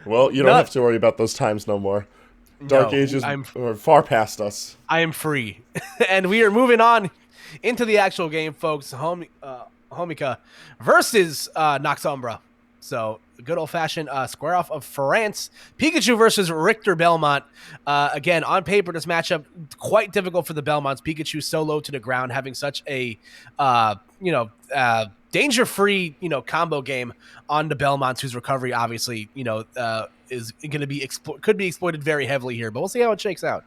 Well, you don't have to worry about those times no more. Dark No, Ages are far past us. I am free. And we are moving on into the actual game, folks. Homika versus Noxumbra. So good old fashioned square off of France. Pikachu versus Richter Belmont. Again, on paper, this matchup quite difficult for the Belmonts. Pikachu so low to the ground, having such a danger free combo game on the Belmonts, whose recovery obviously is going to be could be exploited very heavily here. But we'll see how it shakes out.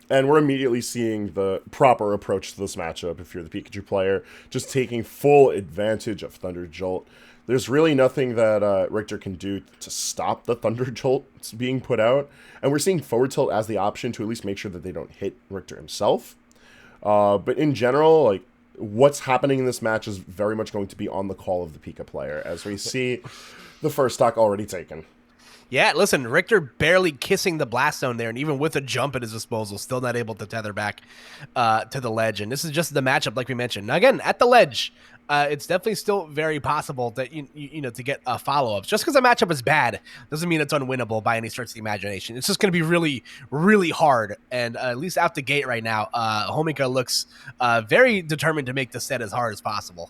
And we're immediately seeing the proper approach to this matchup if you're the Pikachu player, just taking full advantage of Thunder Jolt. There's really nothing that Richter can do to stop the Thunder Jolt being put out. And we're seeing forward tilt as the option to at least make sure that they don't hit Richter himself. But in general, like, what's happening in this match is very much going to be on the call of the Pika player, as we see the first stock already taken. Yeah, listen, Richter barely kissing the blast zone there, and even with a jump at his disposal, still not able to tether back to the ledge. And this is just the matchup, like we mentioned. Now, again, at the ledge, it's definitely still very possible that to get follow-ups. Just because a matchup is bad doesn't mean it's unwinnable by any stretch of the imagination. It's just going to be really, really hard. And at least out the gate right now, Homika looks very determined to make the set as hard as possible.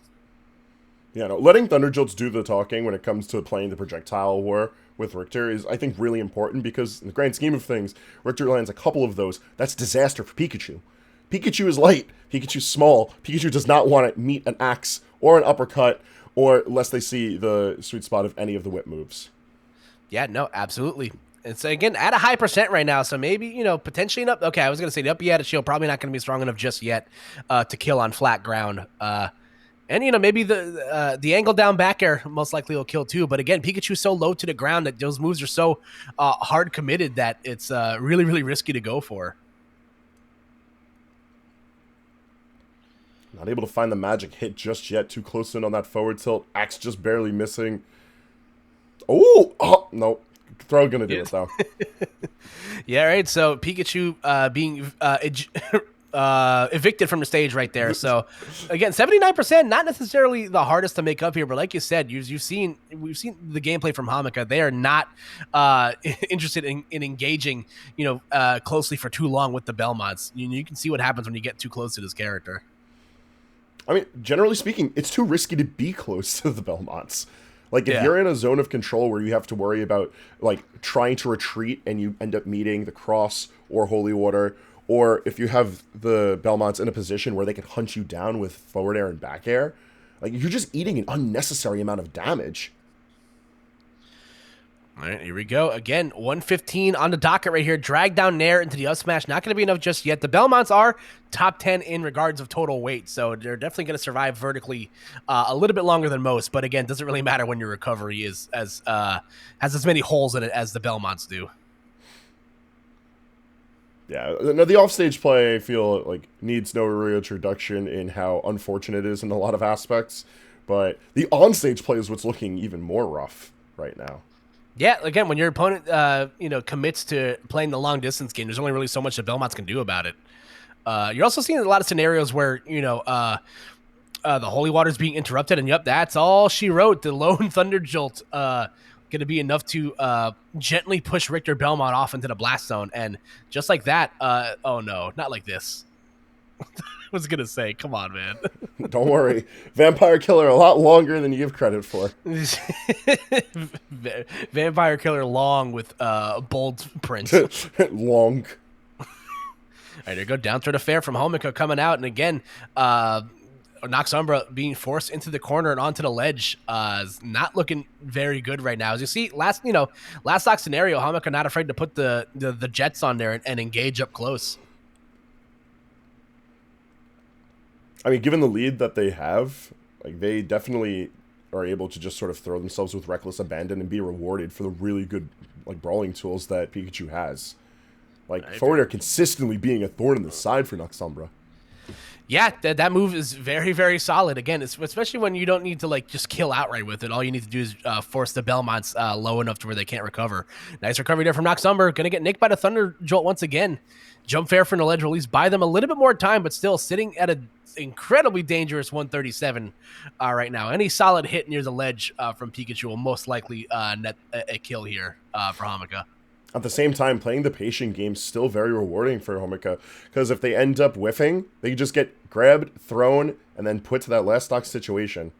Yeah, no, letting Thunder Jolts do the talking when it comes to playing the projectile war with Richter is, I think, really important because in the grand scheme of things, Richter lands a couple of those. That's disaster for Pikachu. Pikachu is light. Pikachu's small. Pikachu does not want to meet an axe or an uppercut, or lest they see the sweet spot of any of the whip moves. Yeah, no, absolutely. It's, again, at a high percent right now, so maybe, potentially enough. Okay, I was going to say the up at shield probably not going to be strong enough just yet to kill on flat ground. And, maybe the angle down back air most likely will kill too. But again, Pikachu's so low to the ground that those moves are so hard committed that it's really, really risky to go for. Not able to find the magic hit just yet. Too close in on that forward tilt. Axe just barely missing. Oh, no. Throw gonna do it, though. Yeah, right. So Pikachu being evicted from the stage right there. So again, 79%, not necessarily the hardest to make up here, but like you said, we've seen the gameplay from Homika. They are not interested in engaging, closely for too long with the Belmonts. You can see what happens when you get too close to this character. I mean, generally speaking, it's too risky to be close to the Belmonts. Like, if you're in a zone of control where you have to worry about, like, trying to retreat and you end up meeting the Cross or Holy Water, or if you have the Belmonts in a position where they can hunt you down with forward air and back air, like, you're just eating an unnecessary amount of damage. All right, here we go. Again, 115 on the docket right here. Drag down Nair into the up smash. Not going to be enough just yet. The Belmonts are top 10 in regards of total weight, so they're definitely going to survive vertically a little bit longer than most. But again, doesn't really matter when your recovery has as many holes in it as the Belmonts do. Yeah, the offstage play, I feel like, needs no reintroduction in how unfortunate it is in a lot of aspects. But the onstage play is what's looking even more rough right now. Yeah, again, when your opponent, commits to playing the long distance game, there's only really so much the Belmonts can do about it. You're also seeing a lot of scenarios where, the Holy Water's being interrupted, and yep, that's all she wrote. The lone Thunder Jolt going to be enough to gently push Richter Belmont off into the blast zone, and just like that, oh no, not like this. I was gonna say, come on, man. Don't worry, Vampire Killer a lot longer than you give credit for. Vampire Killer long with bold print. Long. All right, there you go. Down through the fair from Homika coming out, and again, Noxumbra being forced into the corner and onto the ledge is not looking very good right now. As you see, last stock scenario, Homika not afraid to put the jets on there and engage up close. I mean, given the lead that they have, like, they definitely are able to just sort of throw themselves with reckless abandon and be rewarded for the really good, like, brawling tools that Pikachu has. Like, forward air consistently being a thorn in the side for Noxumbra. Yeah, that move is very, very solid. Again, especially when you don't need to like just kill outright with it. All you need to do is force the Belmonts low enough to where they can't recover. Nice recovery there from Noxumbra. Going to get nicked by the Thunder Jolt once again. Jump fair from the ledge release. Buy them a little bit more time, but still sitting at an incredibly dangerous 137 right now. Any solid hit near the ledge from Pikachu will most likely net a kill here for Homika. At the same time, playing the patient game is still very rewarding for Homika, because if they end up whiffing, they just get grabbed, thrown, and then put to that last stock situation.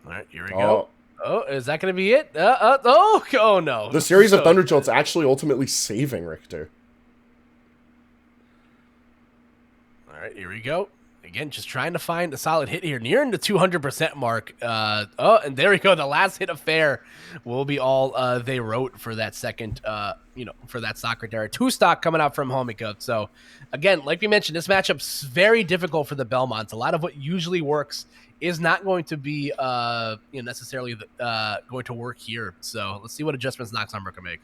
All right, here we go. Oh, is that going to be it? Oh, no. The series of Thunder Jolts actually ultimately saving Richter. All right, here we go. Again, just trying to find a solid hit here, nearing the 200% mark. And there we go. The last hit of fair will be all they wrote for that second, for that stock right there. 2-stock coming out from Homika. So, again, like we mentioned, this matchup's very difficult for the Belmonts. A lot of what usually works is not going to be necessarily going to work here. So, let's see what adjustments Noxumbra can make.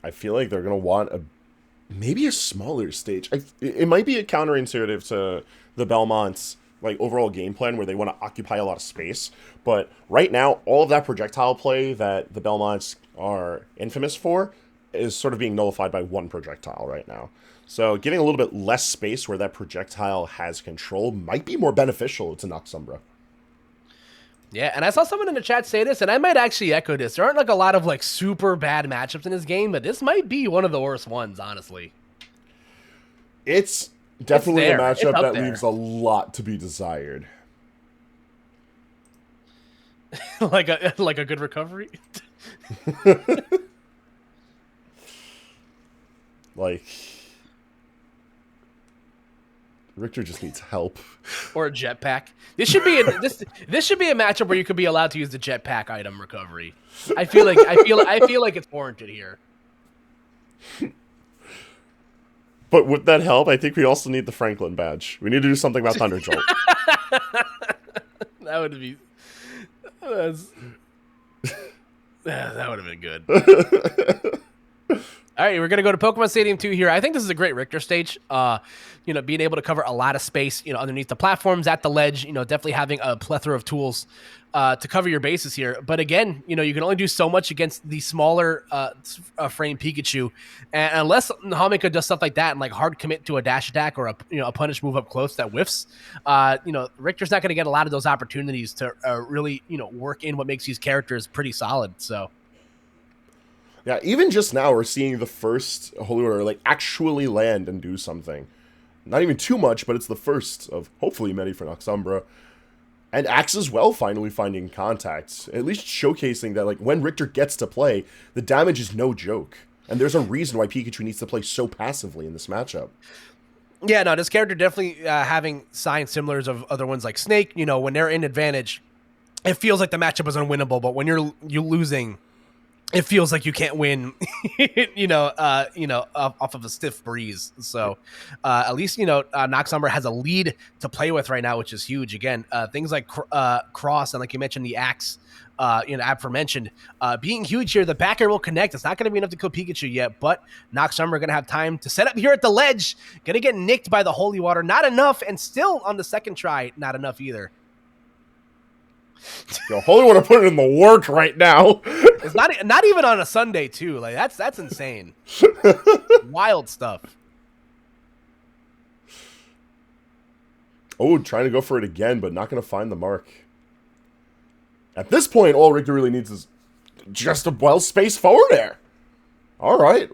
I feel like they're going to want maybe a smaller stage. It might be a counterintuitive to the Belmonts' like overall game plan where they want to occupy a lot of space. But right now, all of that projectile play that the Belmonts are infamous for is sort of being nullified by one projectile right now. So giving a little bit less space where that projectile has control might be more beneficial to Noxumbra. Yeah, and I saw someone in the chat say this, and I might actually echo this. There aren't like a lot of like super bad matchups in this game, but this might be one of the worst ones, honestly. It's definitely a matchup that leaves a lot to be desired. like a good recovery? Like, Richter just needs help. Or a jetpack. This should be this should be a matchup where you could be allowed to use the jetpack item recovery. I feel like it's warranted here. But would that help? I think we also need the Franklin badge. We need to do something about Thunder Jolt. That would be that would have been good. All right, we're going to go to Pokemon Stadium 2 here. I think this is a great Richter stage. Being able to cover a lot of space, underneath the platforms, at the ledge, definitely having a plethora of tools to cover your bases here. But again, you can only do so much against the smaller frame Pikachu. And unless Homika does stuff like that and like hard commit to a dash attack or a punish move up close that whiffs, Richter's not going to get a lot of those opportunities to really, work in what makes these characters pretty solid. So. Yeah, even just now we're seeing the first Holy Order like actually land and do something. Not even too much, but it's the first of hopefully many for Noxumbra. And Axe as well finally finding contact. At least showcasing that like when Richter gets to play, the damage is no joke. And there's a reason why Pikachu needs to play so passively in this matchup. Yeah, no, this character definitely having signs similars of other ones like Snake. When they're in advantage, it feels like the matchup is unwinnable. But when you're losing, it feels like you can't win, off of a stiff breeze. So at least, Noxumbra has a lead to play with right now, which is huge. Again, things like Cross and like you mentioned, the Axe, aforementioned, being huge here. The back air will connect. It's not going to be enough to kill Pikachu yet, but Noxumbra going to have time to set up here at the ledge. Going to get nicked by the Holy Water. Not enough, and still on the second try, not enough either. Yo, Holy Water put it in the work right now. It's not even on a Sunday too. Like that's insane. Wild stuff. Oh, trying to go for it again, but not going to find the mark. At this point, all Richter really needs is just a well-spaced forward air. All right.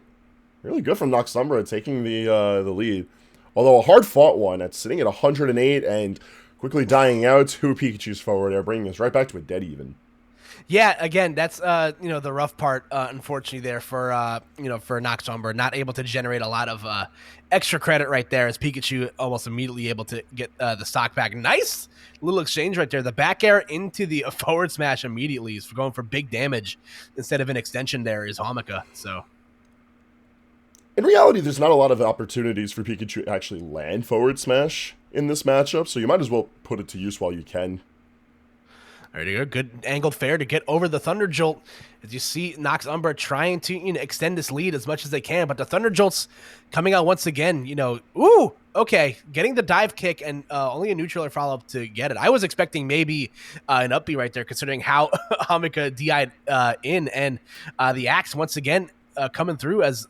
Really good from Noxumbra taking the lead. Although a hard-fought one that's sitting at 108 and quickly dying out to Pikachu's forward air, bringing us right back to a dead even. Yeah, again, that's the rough part, unfortunately, there for Noxumbra, not able to generate a lot of extra credit right there, as Pikachu almost immediately able to get the stock back. Nice little exchange right there. The back air into the forward smash immediately is going for big damage instead of an extension. There is Homika. So in reality, there's not a lot of opportunities for Pikachu to actually land forward smash in this matchup, so you might as well put it to use while you can. There you go. Good angled fair to get over the Thunder Jolt. As you see Noxumbra trying to extend this lead as much as they can, but the Thunder Jolt's coming out once again. Ooh, okay, getting the dive kick and only a neutral or follow up to get it. I was expecting maybe an up B right there, considering how Homika DI'd in, and the axe once again coming through as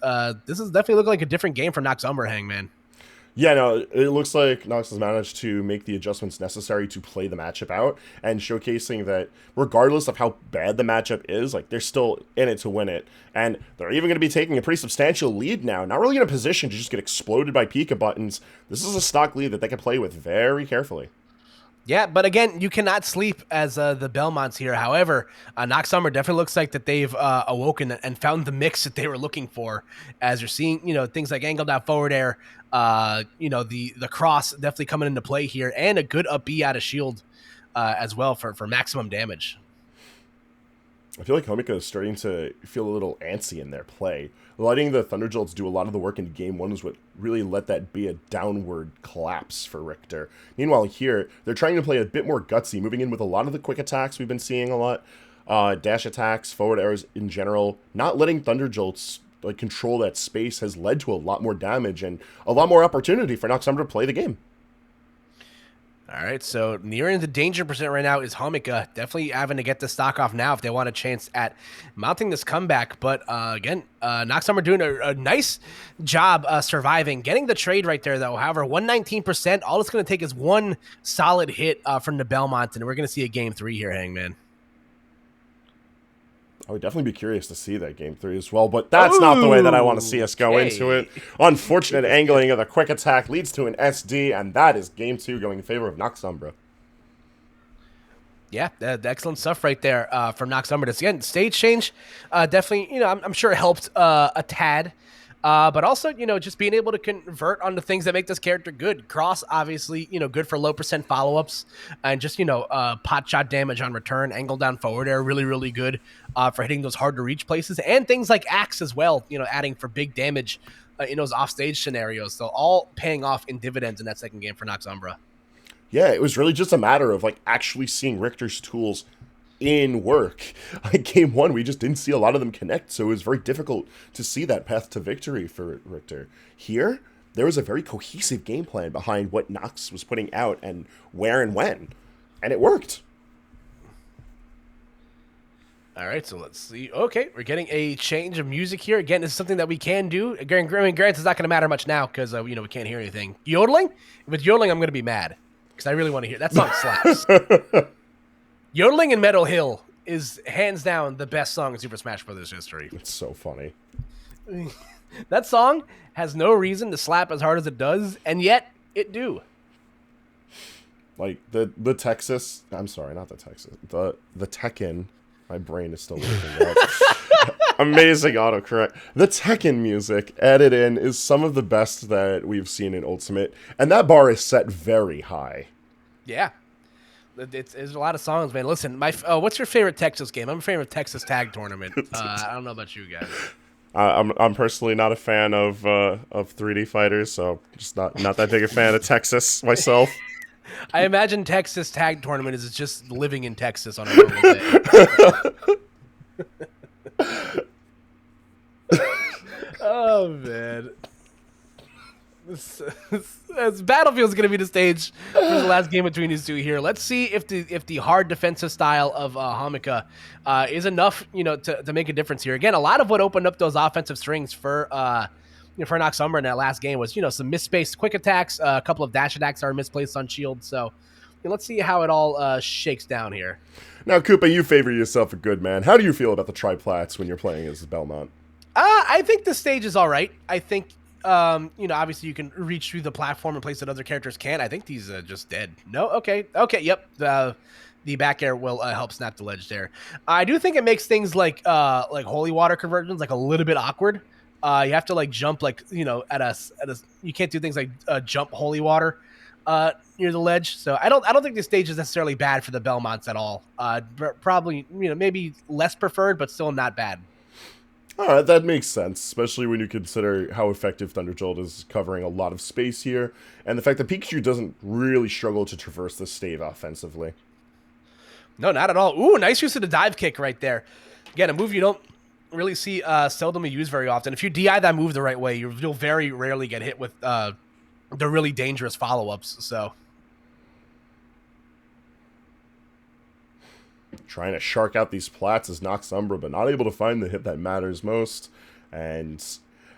this is definitely looking like a different game for Noxumbra, Hangman. Yeah, no, it looks like Nox has managed to make the adjustments necessary to play the matchup out, and showcasing that regardless of how bad the matchup is, like, they're still in it to win it. And they're even going to be taking a pretty substantial lead now. Not really in a position to just get exploded by Pika buttons. This is a stock lead that they can play with very carefully. Yeah, but again, you cannot sleep as the Belmonts here. However, Noxumbra definitely looks like that they've awoken and found the mix that they were looking for. As you're seeing, things like angled out forward air, the cross definitely coming into play here, and a good up B out of shield as well for maximum damage. I feel like Homika is starting to feel a little antsy in their play. Letting the Thunder Jolts do a lot of the work in game one was what really let that be a downward collapse for Richter. Meanwhile, here, they're trying to play a bit more gutsy, moving in with a lot of the quick attacks we've been seeing a lot, dash attacks, forward arrows in general. Not letting Thunder Jolts control that space has led to a lot more damage and a lot more opportunity for Noxumbra to play the game. All right, so nearing the danger percent right now is Homika. Definitely having to get the stock off now if they want a chance at mounting this comeback. But again, Noxumbra doing a nice job surviving, getting the trade right there, though. However, 119%. All it's going to take is one solid hit from the Belmont, and we're going to see a game 3 here, Hangman. I would definitely be curious to see that game 3 as well, but that's not the way that I want to see us go into it. Unfortunate angling of the quick attack leads to an SD, and that is game 2 going in favor of Noxumbra. Yeah, excellent stuff right there from Noxumbra. Again, stage change definitely, I'm sure it helped a tad. But also, just being able to convert on the things that make this character good. Cross, obviously, good for low percent follow-ups. And just, pot shot damage on return. Angle down forward air, really, really good for hitting those hard-to-reach places. And things like Axe as well, adding for big damage in those off-stage scenarios. So all paying off in dividends in that second game for Noxumbra. Yeah, it was really just a matter of, actually seeing Richter's tools in work. Game 1, we just didn't see a lot of them connect, so it was very difficult to see that path to victory for Richter. Here, there was a very cohesive game plan behind what Nox was putting out and where and when, and it worked. All right, so let's see. Okay, we're getting a change of music here. Again, this is something that we can do. Granted, it's not going to matter much now because, we can't hear anything. Yodeling? With yodeling, I'm going to be mad because I really want to hear. That song slaps. Yodeling in Metal Hill is hands down the best song in Super Smash Bros. History. It's so funny. That song has no reason to slap as hard as it does, and yet it do. The Texas, I'm sorry, not the Texas, the Tekken. My brain is still working out. Amazing autocorrect. The Tekken music added in is some of the best that we've seen in Ultimate, and that bar is set very high. Yeah. It's a lot of songs, man. Listen, what's your favorite Texas game? I'm a fan of Texas Tag Tournament. I don't know about you guys. I'm personally not a fan of 3D fighters, so just not that big a fan of Texas myself. I imagine Texas Tag Tournament is just living in Texas on a normal day. Oh man. This Battlefield's going to be the stage for the last game between these two here. Let's see if the hard defensive style of Homika is enough, to make a difference here. Again, a lot of what opened up those offensive strings for Noxumbra in that last game was, some misspaced quick attacks, a couple of dash attacks are misplaced on shield. So let's see how it all shakes down here. Now, Koopa, you favor yourself a good man. How do you feel about the triplats when you're playing as Belmont? I think the stage is all right. I think obviously you can reach through the platform in place that other characters can't. I think he's just dead. No? Okay, yep. The back air will help snap the ledge there. I do think it makes things like holy water conversions a little bit awkward. You have to jump at a you can't do things like jump holy water near the ledge. So I don't think this stage is necessarily bad for the Belmonts at all. Probably maybe less preferred, but still not bad. All right, that makes sense, especially when you consider how effective Thunder Jolt is covering a lot of space here, and the fact that Pikachu doesn't really struggle to traverse the stave offensively. No, not at all. Ooh, nice use of the dive kick right there. Again, a move you don't really see seldomly used very often. If you DI that move the right way, you'll very rarely get hit with the really dangerous follow-ups. So trying to shark out these plats is Noxumbra, but not able to find the hit that matters most. And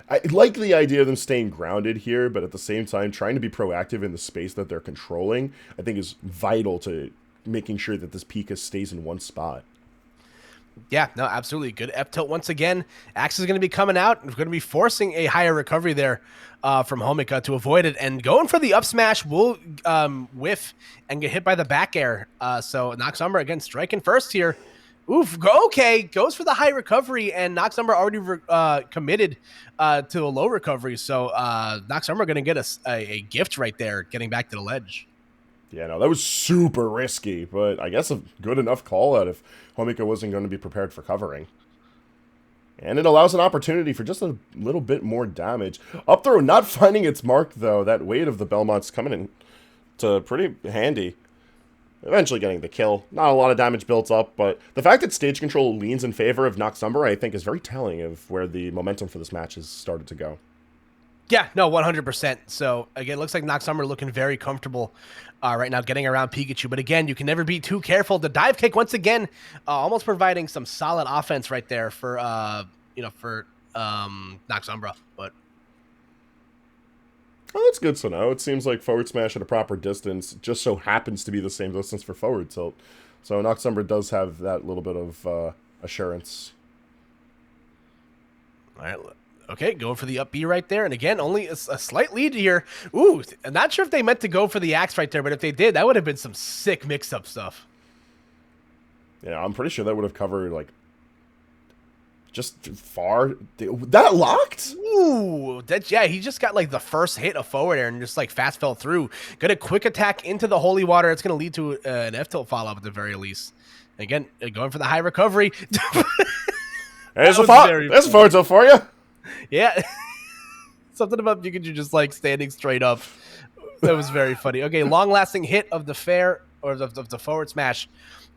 I like the idea of them staying grounded here, but at the same time, trying to be proactive in the space that they're controlling, I think is vital to making sure that this Pika stays in one spot. yeah, no, absolutely. Good F tilt once again. Axe is going to be coming out. We're going to be forcing a higher recovery there from Homika to avoid it. And going for the up smash will whiff and get hit by the back air. So Noxumbra, again, striking first here. Oof, okay. Goes for the high recovery, and Noxumbra already committed to a low recovery. So Noxumbra going to get a gift right there, getting back to the ledge. Yeah, no, that was super risky, but I guess a good enough call out if Homika wasn't going to be prepared for covering. And it allows an opportunity for just a little bit more damage. Up throw not finding its mark, though. That weight of the Belmont's coming in to pretty handy. Eventually getting the kill. Not a lot of damage built up, but the fact that stage control leans in favor of Noxumbra, I think, is very telling of where the momentum for this match has started to go. Yeah, no, 100%. So, again, looks like Noxumbra looking very comfortable right now getting around Pikachu. But, again, you can never be too careful. The dive kick, once again, almost providing some solid offense right there for Noxumbra. But Oh, that's good to know. It seems like forward smash at a proper distance just so happens to be the same distance for forward tilt. So Noxumbra does have that little bit of assurance. all right, okay, going for the up B right there. And again, only a slight lead here. Ooh, I'm not sure if they meant to go for the axe right there, but if they did, that would have been some sick mix-up stuff. Yeah, I'm pretty sure that would have covered, like, just far. That locked? Ooh, yeah, he just got like the first hit of forward air and just like fast fell through. Got a quick attack into the holy water. It's going to lead to an F tilt follow up at the very least. Again, going for the high recovery. There's a forward tilt for you. Yeah. Something about Pikachu just like standing straight up. That was very funny. Okay, long lasting hit of the fair or of the forward smash.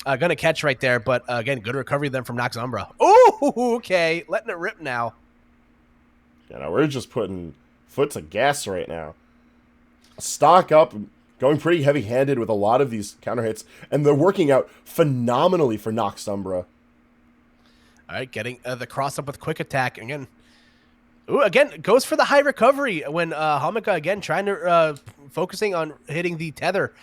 Gonna catch right there, but again, good recovery then from Noxumbra. Oh, okay, letting it rip now. Yeah, no, we're just putting foot to gas right now. Stock up, going pretty heavy-handed with a lot of these counter hits, and they're working out phenomenally for Noxumbra. All right, getting the cross up with quick attack again. Ooh, again, goes for the high recovery when Homika, again, trying to focusing on hitting the tether,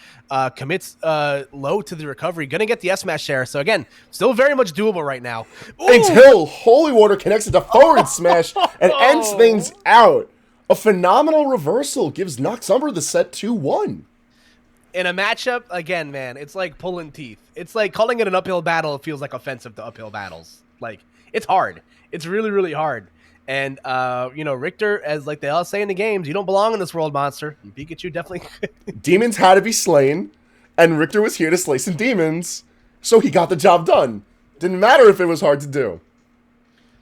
commits low to the recovery. Going to get the S-Smash there. So, again, still very much doable right now. Ooh! Until Holy Water connects it to forward smash and ends things out. A phenomenal reversal gives Noxumbra the set 2-1. In a matchup, again, man, it's like pulling teeth. It's like calling it an uphill battle. It feels like offensive to uphill battles. Like, it's hard. It's really, really hard. And, Richter, as like they all say in the games, you don't belong in this world, monster. And Pikachu definitely... Demons had to be slain, and Richter was here to slay some demons, so he got the job done. Didn't matter if it was hard to do.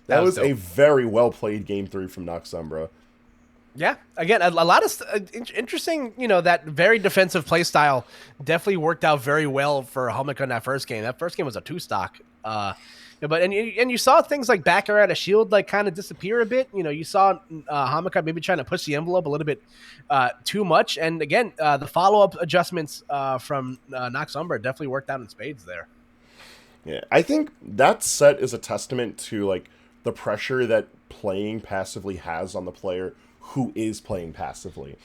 That was a very well-played Game 3 from Noxumbra. Yeah, again, a lot of interesting, that very defensive play style definitely worked out very well for Homika in that first game. That first game was a 2-stock. But you saw things like back air out of shield like kind of disappear a bit. You saw Homika maybe trying to push the envelope a little bit too much. And again, the follow-up adjustments from Noxumbra definitely worked out in spades there. Yeah, I think that set is a testament to like the pressure that playing passively has on the player who is playing passively.